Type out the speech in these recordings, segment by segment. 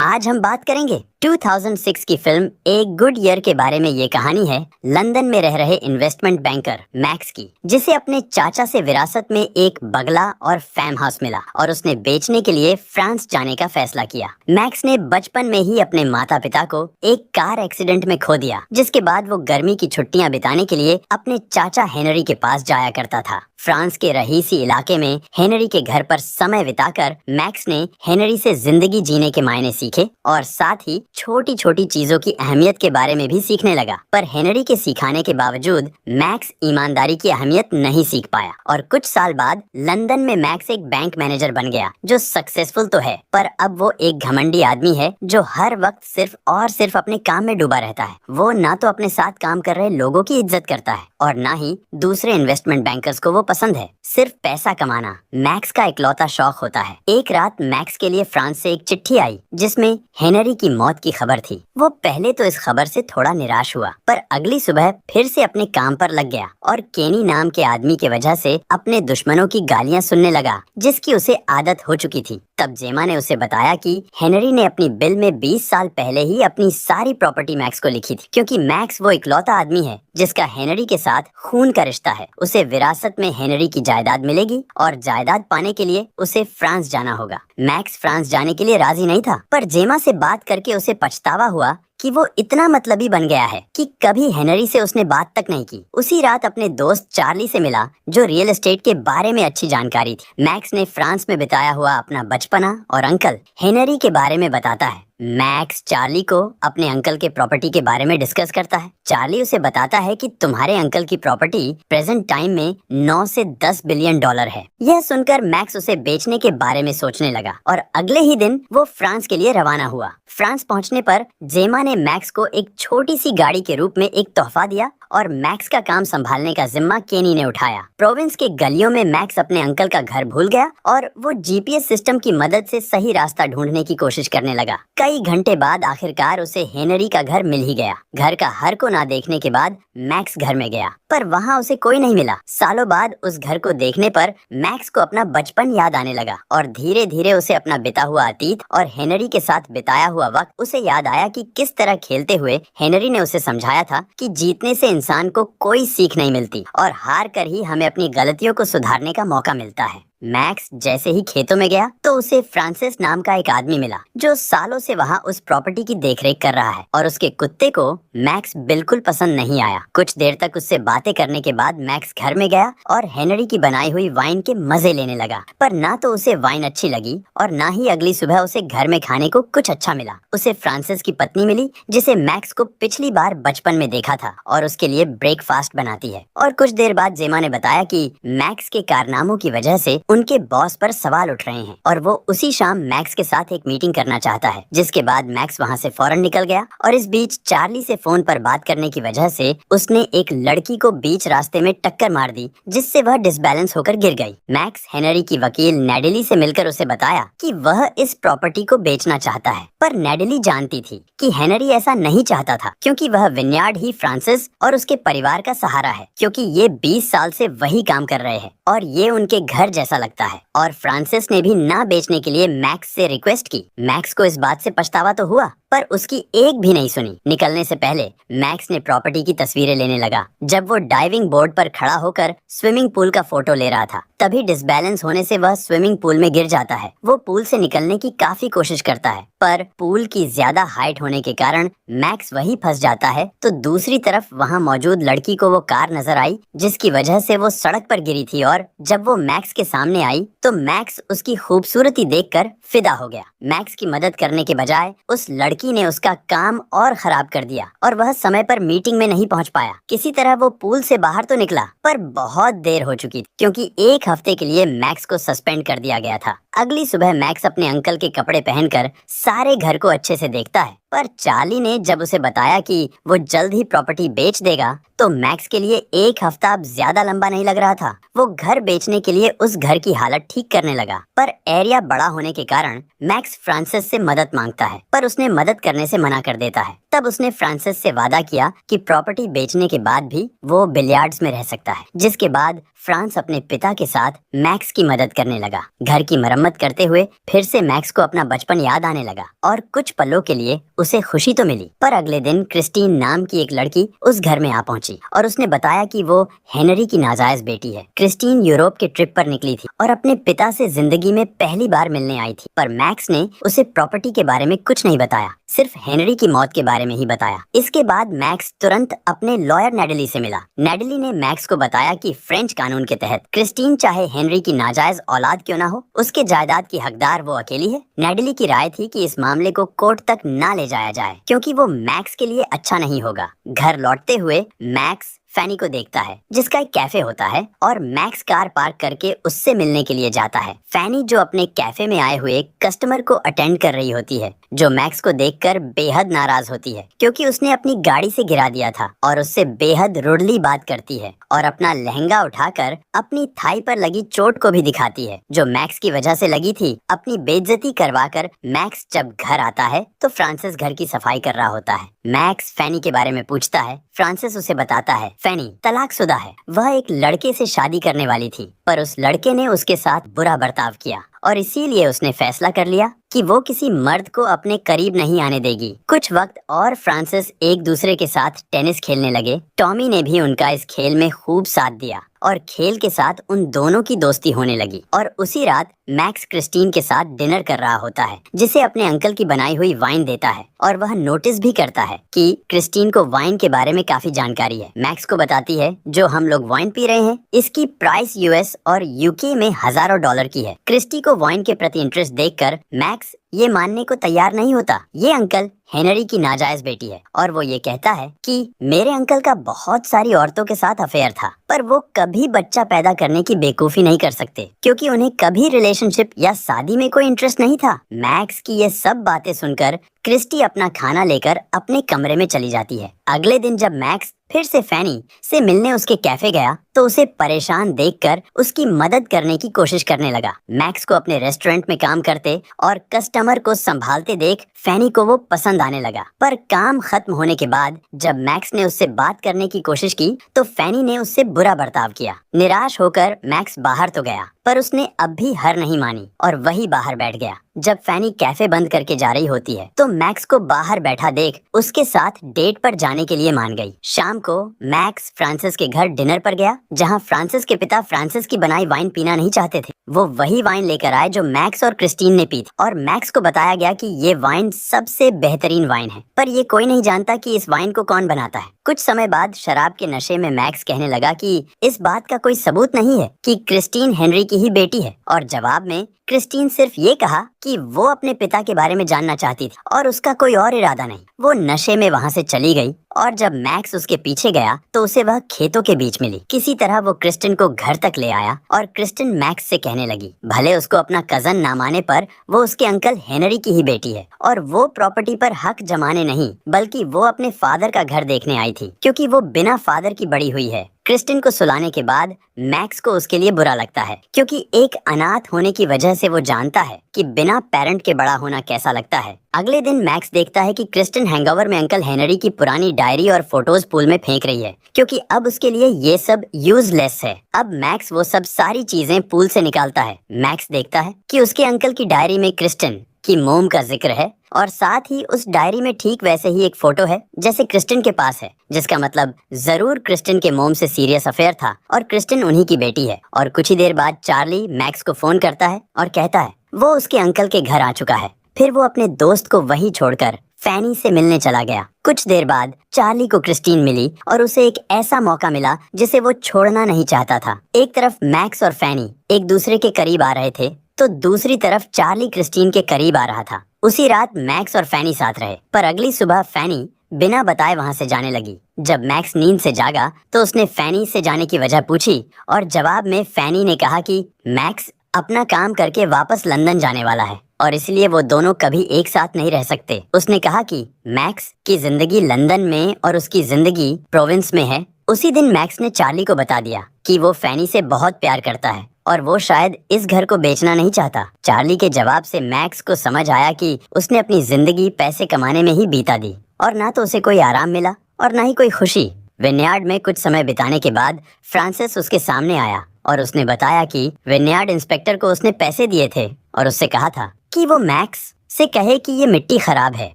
आज हम बात करेंगे 2006 की फिल्म एक गुड ईयर के बारे में। ये कहानी है लंदन में रह रहे इन्वेस्टमेंट बैंकर मैक्स की, जिसे अपने चाचा से विरासत में एक बंगला और फार्म हाउस मिला और उसने बेचने के लिए फ्रांस जाने का फैसला किया। मैक्स ने बचपन में ही अपने माता पिता को एक कार एक्सीडेंट में खो दिया, जिसके बाद वो गर्मी की छुट्टियां बिताने के लिए अपने चाचा हेनरी के पास जाया करता था। फ्रांस के रहीसी इलाके में हेनरी के घर पर समय बिताकर मैक्स ने हेनरी से जिंदगी जीने के मायने सीखे और साथ ही छोटी छोटी चीजों की अहमियत के बारे में भी सीखने लगा। पर हेनरी के सिखाने के बावजूद मैक्स ईमानदारी की अहमियत नहीं सीख पाया और कुछ साल बाद लंदन में मैक्स एक बैंक मैनेजर बन गया, जो सक्सेसफुल तो है पर अब वो एक घमंडी आदमी है जो हर वक्त सिर्फ और सिर्फ अपने काम में डूबा रहता है। वो ना तो अपने साथ काम कर रहे लोगों की इज्जत करता है और ना ही दूसरे इन्वेस्टमेंट बैंकर्स को वो पसंद है। सिर्फ पैसा कमाना मैक्स का इकलौता शौक होता है। एक रात मैक्स के लिए फ्रांस से एक चिट्ठी आई जिसमें हेनरी की मौत की खबर थी। वो पहले तो इस खबर से थोड़ा निराश हुआ, पर अगली सुबह फिर से अपने काम पर लग गया और केनी नाम के आदमी के वजह से अपने दुश्मनों की गालियां सुनने लगा, जिसकी उसे आदत हो चुकी थी। तब जेमा ने उसे बताया कि हेनरी ने अपनी बिल में 20 साल पहले ही अपनी सारी प्रॉपर्टी मैक्स को लिखी थी, क्योंकि मैक्स वो इकलौता आदमी है जिसका हेनरी के साथ खून का रिश्ता है। उसे विरासत में हेनरी की जायदाद मिलेगी और जायदाद पाने के लिए उसे फ्रांस जाना होगा। मैक्स फ्रांस जाने के लिए राजी नहीं था, पर जेमा से बात करके उसे पछतावा हुआ कि वो इतना मतलबी बन गया है कि कभी हेनरी से उसने बात तक नहीं की। उसी रात अपने दोस्त चार्ली से मिला, जो रियल एस्टेट के बारे में अच्छी जानकारी थी। मैक्स ने फ्रांस में बिताया हुआ अपना बचपना और अंकल हेनरी के बारे में बताता है। मैक्स चार्ली को अपने अंकल के प्रॉपर्टी के बारे में डिस्कस करता है। चार्ली उसे बताता है कि तुम्हारे अंकल की प्रॉपर्टी प्रेजेंट टाइम में 9 से 10 बिलियन डॉलर है। यह सुनकर मैक्स उसे बेचने के बारे में सोचने लगा और अगले ही दिन वो फ्रांस के लिए रवाना हुआ। फ्रांस पहुंचने पर जेमा ने मैक्स को एक छोटी सी गाड़ी के रूप में एक तोहफा दिया और मैक्स का काम संभालने का जिम्मा केनी ने उठाया। प्रोविंस के गलियों में मैक्स अपने अंकल का घर भूल गया और वो जीपीएस सिस्टम की मदद से सही रास्ता ढूंढने की कोशिश करने लगा। कई घंटे बाद आखिरकार उसे हेनरी का घर मिल ही गया। घर का हर को ना देखने के बाद मैक्स घर में गया, पर वहाँ उसे कोई नहीं मिला। सालों बाद उस घर को देखने पर मैक्स को अपना बचपन याद आने लगा और धीरे धीरे उसे अपना बिता हुआ अतीत और हेनरी के साथ बिताया हुआ वक्त उसे याद आया कि किस तरह खेलते हुए हेनरी ने उसे समझाया था कि जीतने से इंसान को कोई सीख नहीं मिलती और हार कर ही हमें अपनी गलतियों को सुधारने का मौका मिलता है। मैक्स जैसे ही खेतों में गया तो उसे फ्रांसिस नाम का एक आदमी मिला, जो सालों से वहाँ उस प्रॉपर्टी की देखरेख कर रहा है और उसके कुत्ते को मैक्स बिल्कुल पसंद नहीं आया। कुछ देर तक उससे बातें करने के बाद मैक्स घर में गया और हेनरी की बनाई हुई वाइन के मजे लेने लगा, पर ना तो उसे वाइन अच्छी लगी और ना ही अगली सुबह उसे घर में खाने को कुछ अच्छा मिला। उसे फ्रांसिस की पत्नी मिली, जिसे मैक्स को पिछली बार बचपन में देखा था और उसके लिए ब्रेकफास्ट बनाती है। और कुछ देर बाद जेमा ने बताया कि मैक्स के कारनामों की वजह से उनके बॉस पर सवाल उठ रहे हैं और वो उसी शाम मैक्स के साथ एक मीटिंग करना चाहता है। जिसके बाद मैक्स वहाँ से फौरन निकल गया और इस बीच चार्ली से फोन पर बात करने की वजह से उसने एक लड़की को बीच रास्ते में टक्कर मार दी, जिससे वह डिसबैलेंस होकर गिर गई। मैक्स हेनरी की वकील नेडेली से मिलकर उसे बताया कि वह इस प्रॉपर्टी को बेचना चाहता है, पर नेडेली जानती थी कि हेनरी ऐसा नहीं चाहता था, क्योंकि वह विनयार्ड ही फ्रांसिस और उसके परिवार का सहारा है, क्योंकि ये 20 साल से वही काम कर रहे हैं और ये उनके घर जैसा लगता है। और फ्रांसिस ने भी ना बेचने के लिए मैक्स से रिक्वेस्ट की। मैक्स को इस बात से पछतावा तो हुआ, पर उसकी एक भी नहीं सुनी। निकलने से पहले मैक्स ने प्रॉपर्टी की तस्वीरें लेने लगा। जब वो डाइविंग बोर्ड पर खड़ा होकर स्विमिंग पूल का फोटो ले रहा था, तभी डिसबैलेंस होने से वह स्विमिंग पूल में गिर जाता है। वो पूल से निकलने की काफी कोशिश करता है, पर पूल की ज्यादा हाइट होने के कारण मैक्स वहीं फंस जाता है। तो दूसरी तरफ वहाँ मौजूद लड़की को वो कार नजर आई, जिसकी वजह से वो सड़क पर गिरी थी और जब वो मैक्स के सामने आई तो मैक्स उसकी खूबसूरती देखकर फिदा हो गया। मैक्स की मदद करने के बजाय उस लड़की ने उसका काम और खराब कर दिया और वह समय पर मीटिंग में नहीं पहुंच पाया। किसी तरह वो पूल से बाहर तो निकला, पर बहुत देर हो चुकी थी, क्योंकि एक हफ्ते के लिए मैक्स को सस्पेंड कर दिया गया था। अगली सुबह मैक्स अपने अंकल के कपड़े पहनकर सारे घर को अच्छे से देखता है, पर चार्ली ने जब उसे बताया कि वो जल्द ही प्रॉपर्टी बेच देगा तो मैक्स के लिए एक हफ्ता अब ज्यादा लंबा नहीं लग रहा था। वो घर बेचने के लिए उस घर की हालत ठीक करने लगा, पर एरिया बड़ा होने के कारण मैक्स फ्रांसिस से मदद मांगता है, पर उसने मदद करने से मना कर देता है। तब उसने फ्रांसिस से वादा किया कि प्रॉपर्टी बेचने के बाद भी वो बिलियर्ड्स में रह सकता है, जिसके बाद फ्रांस अपने पिता के साथ मैक्स की मदद करने लगा। घर की मरम्मत करते हुए फिर से मैक्स को अपना बचपन याद आने लगा और कुछ पलों के लिए उसे खुशी तो मिली। पर अगले दिन क्रिस्टीन नाम की एक लड़की उस घर में आ पहुंची और उसने बताया कि वो हेनरी की नाजायज बेटी है। क्रिस्टीन यूरोप के ट्रिप पर निकली थी और अपने पिता से जिंदगी में पहली बार मिलने आई थी, पर मैक्स ने उसे प्रॉपर्टी के बारे में कुछ नहीं बताया, सिर्फ हेनरी की मौत के बारे में ही बताया। इसके बाद मैक्स तुरंत अपने लॉयर नेडली से मिला। नेडली ने मैक्स को बताया कि फ्रेंच कानून के तहत क्रिस्टीन चाहे हेनरी की नाजायज औलाद क्यों ना हो, उसके जायदाद की हकदार वो अकेली है। नेडली की राय थी कि इस मामले को कोर्ट तक ना ले जाया जाए क्योंकि वो मैक्स के लिए अच्छा नहीं होगा। घर लौटते हुए मैक्स फैनी को देखता है जिसका एक कैफे होता है और मैक्स कार पार्क करके उससे मिलने के लिए जाता है। फैनी जो अपने कैफे में आए हुए कस्टमर को अटेंड कर रही होती है, जो मैक्स को देखकर बेहद नाराज होती है क्योंकि उसने अपनी गाड़ी से गिरा दिया था और उससे बेहद रुडली बात करती है और अपना लहंगा उठाकर अपनी थाई पर लगी चोट को भी दिखाती है जो मैक्स की वजह से लगी थी। अपनी बेइज्जती करवाकर मैक्स जब घर आता है तो फ्रांसिस घर की सफाई कर रहा होता है। मैक्स फैनी के बारे में पूछता है। फ्रांसिस उसे बताता है फैनी तलाकशुदा है, वह एक लड़के से शादी करने वाली थी, पर उस लड़के ने उसके साथ बुरा बर्ताव किया और इसीलिए उसने फैसला कर लिया कि वो किसी मर्द को अपने करीब नहीं आने देगी। कुछ वक्त और फ्रांसिस एक दूसरे के साथ टेनिस खेलने लगे। टॉमी ने भी उनका इस खेल में खूब साथ दिया और खेल के साथ उन दोनों की दोस्ती होने लगी। और उसी रात मैक्स क्रिस्टीन के साथ डिनर कर रहा होता है जिसे अपने अंकल की बनाई हुई वाइन देता है और वह नोटिस भी करता है कि क्रिस्टीन को वाइन के बारे में काफी जानकारी है। मैक्स को बताती है जो हम लोग वाइन पी रहे हैं इसकी प्राइस यूएस और यूके में हजारों डॉलर की है। क्रिस्टी को वाइन के प्रति इंटरेस्ट देखकर मैक्स ये मानने को तैयार नहीं होता। ये अंकल हेनरी की नाजायज बेटी है और वो ये कहता है कि मेरे अंकल का बहुत सारी औरतों के साथ अफेयर था, पर वो कभी बच्चा पैदा करने की बेवकूफी नहीं कर सकते क्योंकि उन्हें कभी रिलेशनशिप या शादी में कोई इंटरेस्ट नहीं था। मैक्स की ये सब बातें सुनकर क्रिस्टी अपना खाना लेकर अपने कमरे में चली जाती है। अगले दिन जब मैक्स फिर से फैनी से मिलने उसके कैफे गया तो उसे परेशान देखकर उसकी मदद करने की कोशिश करने लगा। मैक्स को अपने रेस्टोरेंट में काम करते और कस्टमर को संभालते देख फैनी को वो पसंद आने लगा, पर काम खत्म होने के बाद जब मैक्स ने उससे बात करने की कोशिश की तो फैनी ने उससे बुरा बर्ताव किया। निराश होकर मैक्स बाहर तो गया पर उसने अब भी हार नहीं मानी और वही बाहर बैठ गया। जब फैनी कैफे बंद करके जा रही होती है तो मैक्स को बाहर बैठा देख उसके साथ डेट पर जाने के लिए मान गई। शाम को मैक्स फ्रांसिस के घर डिनर पर गया जहां फ्रांसिस के पिता फ्रांसिस की बनाई वाइन पीना नहीं चाहते थे। वो वही वाइन लेकर आए जो मैक्स और क्रिस्टीन ने पी थी और मैक्स को बताया गया कि ये वाइन सबसे बेहतरीन वाइन है, पर ये कोई नहीं जानता कि इस वाइन को कौन बनाता है। कुछ समय बाद शराब के नशे में मैक्स कहने लगा कि इस बात का कोई सबूत नहीं है कि क्रिस्टीन हेनरी की ही बेटी है और जवाब में क्रिस्टीन सिर्फ ये कहा कि वो अपने पिता के बारे में जानना चाहती थी और उसका कोई और इरादा नहीं। वो नशे में वहाँ से चली गई और जब मैक्स उसके पीछे गया तो उसे वह खेतों के बीच मिली। किसी तरह वो क्रिस्टिन को घर तक ले आया और क्रिस्टिन मैक्स से कहने लगी भले उसको अपना कजन ना माने पर वो उसके अंकल हेनरी की ही बेटी है और वो प्रॉपर्टी पर हक जमाने नहीं बल्कि वो अपने फादर का घर देखने आई थी क्योंकि वो बिना फादर की बड़ी हुई है। क्रिस्टिन को सुलाने के बाद मैक्स को उसके लिए बुरा लगता है क्योंकि एक अनाथ होने की वजह से वो जानता है कि बिना पेरेंट के बड़ा होना कैसा लगता है। अगले दिन मैक्स देखता है कि क्रिस्टिन हैंगओवर में अंकल हेनरी की पुरानी डायरी और फोटोज पूल में फेंक रही है क्योंकि अब उसके लिए ये सब यूजलेस है। अब मैक्स वो सब सारी चीजें पूल से निकालता है। मैक्स देखता है कि उसके अंकल की डायरी में क्रिस्टिन की मोम का जिक्र है और साथ ही उस डायरी में ठीक वैसे ही एक फोटो है जैसे क्रिस्टिन के पास है, जिसका मतलब जरूर क्रिस्टिन के मोम से सीरियस अफेयर था और क्रिस्टिन उन्हीं की बेटी है। और कुछ ही देर बाद चार्ली मैक्स को फोन करता है और कहता है वो उसके अंकल के घर आ चुका है। फिर वो अपने दोस्त को वहीं छोड़कर फैनी से मिलने चला गया। कुछ देर बाद चार्ली को क्रिस्टीन मिली और उसे एक ऐसा मौका मिला जिसे वो छोड़ना नहीं चाहता था। एक तरफ मैक्स और फैनी एक दूसरे के करीब आ रहे थे तो दूसरी तरफ चार्ली क्रिस्टीन के करीब आ रहा था। उसी रात मैक्स और फैनी साथ रहे, पर अगली सुबह फैनी बिना बताए वहां से जाने लगी। जब मैक्स नींद से जागा तो उसने फैनी से जाने की वजह पूछी और जवाब में फैनी ने कहा कि मैक्स अपना काम करके वापस लंदन जाने वाला है और इसलिए वो दोनों कभी एक साथ नहीं रह सकते। उसने कहा कि मैक्स की जिंदगी लंदन में और उसकी जिंदगी प्रोविंस में है। उसी दिन मैक्स ने चार्ली को बता दिया कि वो फैनी से बहुत प्यार करता है और वो शायद इस घर को बेचना नहीं चाहता। चार्ली के जवाब से मैक्स को समझ आया कि उसने अपनी जिंदगी पैसे कमाने में ही बीता दी और ना तो उसे कोई आराम मिला और ना ही कोई खुशी। विनयार्ड में कुछ समय बिताने के बाद फ्रांसिस उसके सामने आया और उसने बताया कि विनयार्ड इंस्पेक्टर को उसने पैसे दिए थे और उससे कहा था कि वो मैक्स से कहे कि ये मिट्टी खराब है,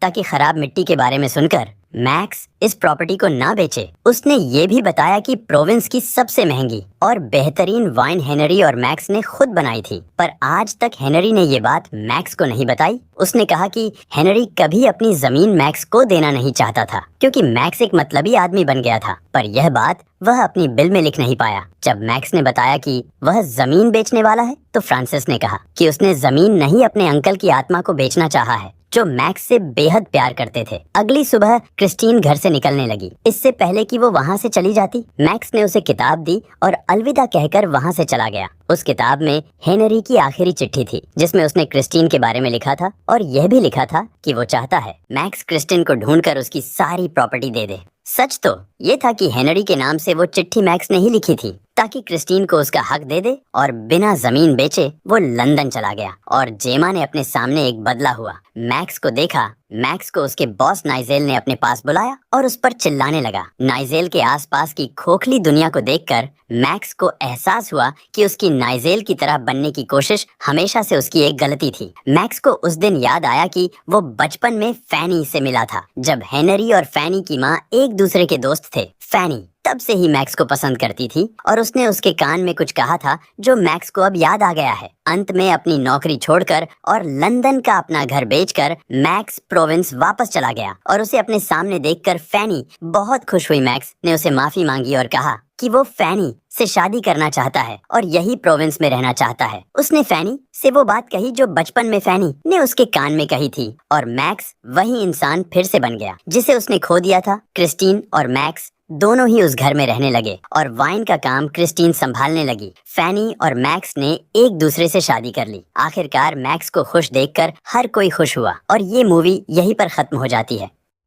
ताकि खराब मिट्टी के बारे में सुनकर मैक्स इस प्रॉपर्टी को ना बेचे। उसने ये भी बताया कि प्रोविंस की सबसे महंगी और बेहतरीन वाइन हेनरी और मैक्स ने खुद बनाई थी, पर आज तक हेनरी ने ये बात मैक्स को नहीं बताई। उसने कहा कि हेनरी कभी अपनी जमीन मैक्स को देना नहीं चाहता था क्योंकि मैक्स एक मतलबी आदमी बन गया था, पर यह बात वह अपनी बिल में लिख नहीं पाया। जब मैक्स ने बताया कि वह जमीन बेचने वाला है तो फ्रांसिस ने कहा कि उसने जमीन नहीं, अपने अंकल की आत्मा को बेचना चाहा है जो मैक्स से बेहद प्यार करते थे। अगली सुबह क्रिस्टीन घर से निकलने लगी। इससे पहले कि वो वहाँ से चली जाती, मैक्स ने उसे किताब दी और अलविदा कहकर वहाँ से चला गया। उस किताब में हेनरी की आखिरी चिट्ठी थी जिसमें उसने क्रिस्टीन के बारे में लिखा था और यह भी लिखा था कि वो चाहता है मैक्स क्रिस्टीन को ढूंढकर उसकी सारी प्रॉपर्टी दे दे। सच तो ये था कि हेनरी के नाम से वो चिट्ठी मैक्स ने ही लिखी थी ताकि क्रिस्टीन को उसका हक दे दे और बिना जमीन बेचे वो लंदन चला गया। और जेमा ने अपने सामने एक बदला हुआ मैक्स को देखा। मैक्स को उसके बॉस नाइजेल ने अपने पास बुलाया और उस पर चिल्लाने लगा। नाइजेल के आसपास की खोखली दुनिया को देखकर मैक्स को एहसास हुआ कि उसकी नाइजेल की तरह बनने की कोशिश हमेशा से उसकी एक गलती थी। मैक्स को उस दिन याद आया कि वो बचपन में फैनी से मिला था जब हेनरी और फैनी की माँ एक दूसरे के दोस्त थे। फैनी तब से ही मैक्स को पसंद करती थी और उसने उसके कान में कुछ कहा था जो मैक्स को अब याद आ गया है। अंत में अपनी नौकरी छोड़कर और लंदन का अपना घर बेचकर मैक्स प्रोविंस वापस चला गया और उसे अपने सामने देखकर फैनी बहुत खुश हुई। मैक्स ने उसे माफी मांगी और कहा कि वो फैनी से शादी करना चाहता है और यही प्रोविंस में रहना चाहता है। उसने फैनी से वो बात कही जो बचपन में फैनी ने उसके कान में कही थी और मैक्स वही इंसान फिर से बन गया जिसे उसने खो दिया था। क्रिस्टीन और मैक्स दोनों ही उस घर में रहने लगे और वाइन का काम क्रिस्टीन संभालने लगी। फैनी और मैक्स ने एक दूसरे से शादी कर ली। आखिरकार मैक्स को खुश देखकर हर कोई खुश हुआ और ये मूवी यहीं पर खत्म हो जाती है।